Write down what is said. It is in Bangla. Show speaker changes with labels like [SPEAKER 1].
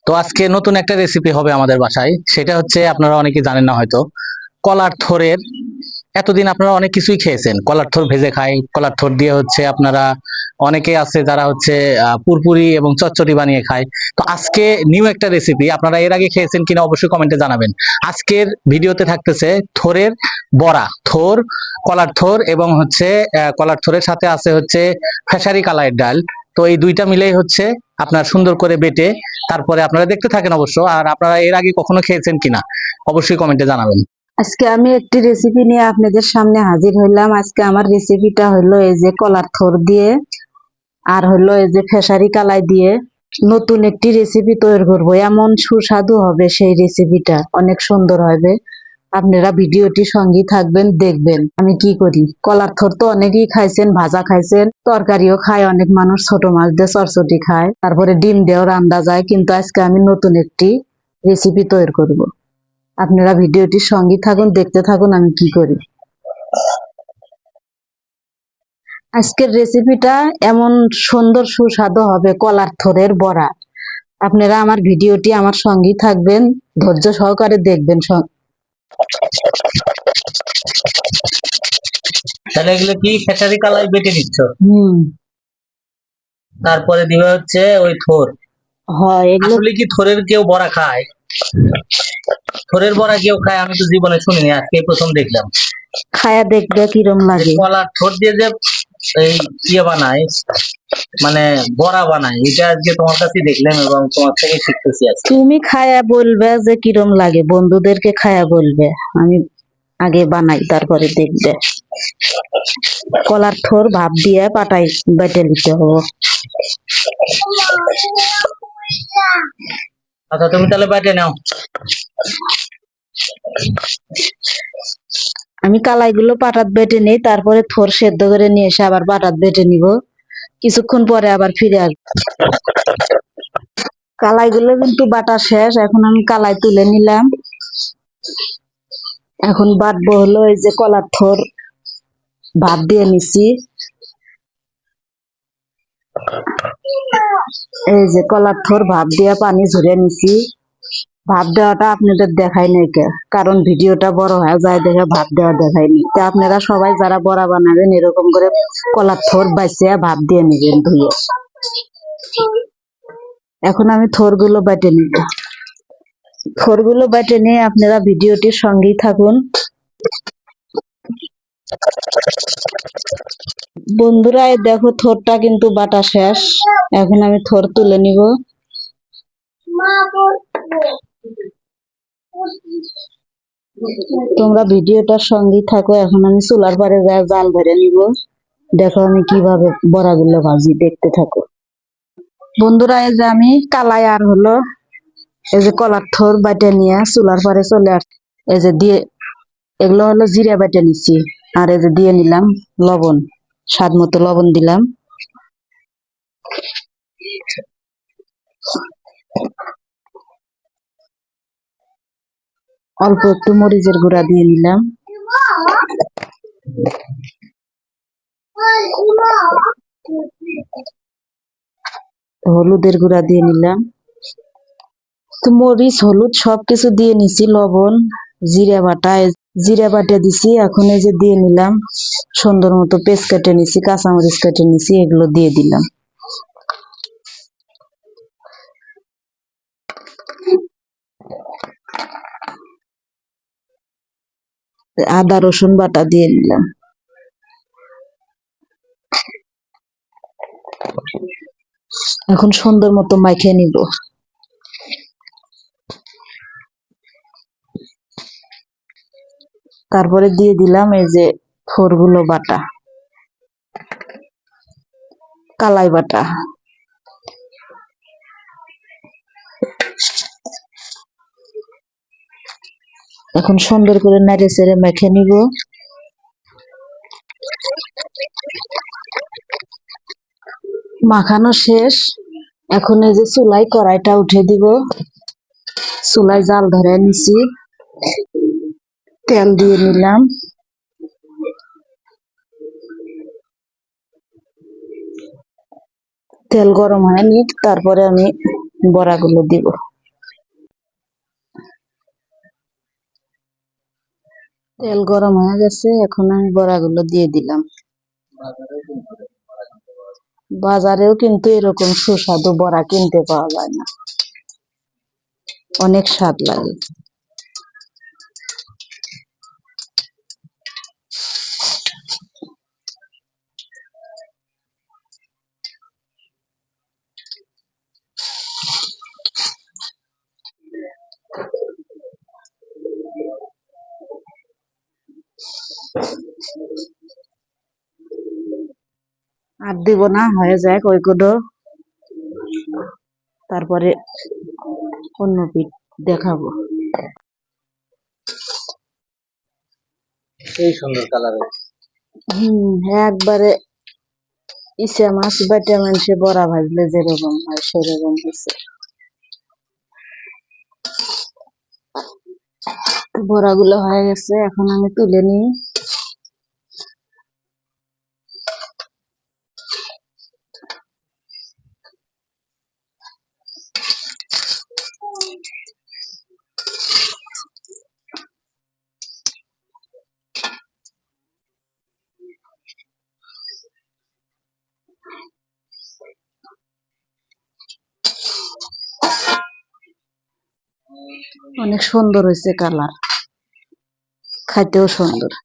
[SPEAKER 1] তো আজকে নতুন একটা রেসিপি হবে আমাদের বাসায়, সেটা হচ্ছে আপনারা অনেকে জানেন না হয়তো, কলার থোরের। এতদিন আপনারা অনেক কিছুই খেয়েছেন, কলার থোর ভেজে খায়, কলার থোর দিয়ে হচ্ছে আপনারা অনেকে আছে যারা হচ্ছে পুরপুরি এবং চচ্চড়ি বানিয়ে খায়। তো আজকে নিউ একটা রেসিপি, আপনারা এর আগে খেয়েছেন কিনা অবশ্যই কমেন্টে জানাবেন। আজকের ভিডিওতে থাকতেছে থোরের বড়া, থোর, কলার থোর এবং হচ্ছে কলার থোরের সাথে আছে হচ্ছে খেসারি কালাইয়ের ডাল। তো এই দুইটা মিলেই হচ্ছে আপনার সুন্দর করে বেটে, তারপরে আপনারা দেখতে থাকেন অবশ্য। আর আপনারা এর আগে কখনো খেয়েছেন কিনা অবশ্যই কমেন্টে জানাবেন।
[SPEAKER 2] আজকে আমি একটি রেসিপি নিয়ে আপনাদের সামনে হাজির হইলাম। আজকে আমার রেসিপিটা হলো এই যে কলার থোর দিয়ে আর হলো এই যে খেসারি কালাই দিয়ে নতুন একটি রেসিপি তৈরি করব। এমন সুস্বাদু হবে সেই রেসিপিটা, অনেক সুন্দর হবে। আপনারা ভিডিওটি সঙ্গে থাকবেন, দেখবেন আমি কি করি। কলার থোর তো অনেকেই খাইছেন, ভাজা খাইছেন, তরকারিও খায় অনেক মানুষ, ছোট মাছ দিয়ে চটচটি খায়, তারপরে ডিম দিয়েও রান্না যায়। কিন্তু আজকে আমি নতুন একটি রেসিপি তৈরি করব। আপনারা ভিডিওটির সঙ্গে থাকুন, দেখতে থাকুন আমি কি করি। আজকের রেসিপিটা এমন সুন্দর সুস্বাদু হবে, কলার থোরের বড়া। আপনারা আমার ভিডিওটি আমার সঙ্গে থাকবেন, ধৈর্য সহকারে দেখবেন।
[SPEAKER 1] তাহলে এগুলো কি খেসারি কালাই বেটে নিচ্ছ?
[SPEAKER 2] হুম,
[SPEAKER 1] তারপরে দিবে হচ্ছে ওই থোর।
[SPEAKER 2] হয় এগুলো
[SPEAKER 1] আসলে কি থোরের কেউ বড়া খায়? থোরের বড়া কেউ খায়? আমি তো জীবনে শুনিনি, আজকে প্রথম দেখলাম।
[SPEAKER 2] খায়া দেখবে কিরম
[SPEAKER 1] যে
[SPEAKER 2] লাগে।
[SPEAKER 1] কলার থোর দিয়ে যে এই ইয়ে বানায়, মানে বড়া বানায়, এটা আজকে তোমার কাছে দেখলাম এবং তোমার থেকে শিখতেছি আজকে।
[SPEAKER 2] তুমি খায়া বলবে যে কিরম লাগে, বন্ধুদেরকে খায়া বলবে। আমি আগে বানাই, তারপরে দেখবে। কলার থোর ভাপ দিয়ে পাটাই বেটে নিতে হবে।
[SPEAKER 1] আচ্ছা, তুমি তাহলে বেটে নাও।
[SPEAKER 2] আমি কালাইগুলো পাটাত বেটে নিই, তারপরে থোর সেদ্ধ করে নিয়ে এসে আবার পাটাত বেটে নিব। কিছুক্ষণ পরে আবার ফিরে আসবো। কালাইগুলো কিন্তু বাটা শেষ, এখন আমি কালাই তুলে নিলাম। এখন বাটবো হলো এই যে কলার থোর ভাপ দিয়ে নিছি। এই যে কলার থোর ভাপ দিয়ে পানি ঝরিয়ে নিছি। ভাপ দেওয়াটা আপনাদের দেখাই নাই কে, কারণ ভিডিওটা বড় হয়ে যায় দেখে ভাপ দেওয়া দেখাইনি। তো আপনারা সবাই যারা বড়া বানাবেন এরকম করে কলার থোর বাইসিয়া ভাপ দিয়ে নেবেন ধুয়ে। এখন আমি থোর গুলো বেটে নিব। থোর গুলো বেটে নিয়ে আপনারা ভিডিওটির সঙ্গেই থাকুন। বন্ধুরা এই দেখো, থোরটা কিন্তু বাটা শেষ। এখন আমি থোর তুলে নিব। তোমরা ভিডিওটার সঙ্গেই থাকো। এখন আমি চুলার পারে জাল ধরে নিব। দেখো আমি কিভাবে বড়াগুলো ভাজি, দেখতে থাকো। বন্ধুরা এই যে আমি কালাই আর হলো এই যে কলার থোর বাটে নিয়ে চুলার পারে চলে আস। এই যে দিয়ে এগুলো হলো জিরা বেটে নিচ্ছি। আর এই যে দিয়ে নিলাম লবণ, স্বাদ মতো লবণ দিলাম। অল্প একটু মরিচের গুঁড়া দিয়ে নিলাম। হলুদের গুঁড়া দিয়ে নিলাম। তো মরিচ হলুদ সবকিছু দিয়ে নিছি, লবণ, জিরা বাটা, জিরা বাটা দিছি। এখন এই যে দিয়ে নিলাম সুন্দর মতো পেস্ট কেটে নিছি, কাঁচামরিচ কেটে নিছি, এগুলো দিয়ে দিলাম। আদা রসুন বাটা দিয়ে নিলাম। এখন সুন্দর মতো মাখিয়ে নিব। তারপরে দিয়ে দিলাম এই যে থোরগুলো বাটা, কালাই বাটা। এখন সুন্দর করে নেড়ে চেড়ে মেখে নিব। মাখানো শেষ। এখন এই যে চুলাই কড়াইটা উঠে দিব। চুলাই জাল ধরে নিছি, তেল দিয়ে নিলাম। তেল গরম হয়নি, তারপরে আমি বড়াগুলো দিব। তেল গরম হয়ে গেছে, এখন আমি বড়াগুলো দিয়ে দিলাম। বাজারেও কিন্তু এরকম সুস্বাদু বড়া কিনতে পাওয়া যায় না, অনেক স্বাদ লাগে। আর দিব না, হয়ে যাক ওইগুলো, তারপরে অন্য পিঠ দেখাবো।
[SPEAKER 1] সেই সুন্দর কালার।
[SPEAKER 2] একবারে ইসা মাছ বাটা মাংসে বড়া ভাজলে যেরকম হয় সেরকম হয়েছে। বড়াগুলো হয়ে গেছে, এখন আমি তুলে নিই। অনেক সুন্দর হয়েছে কালার, খাইতেও সুন্দর।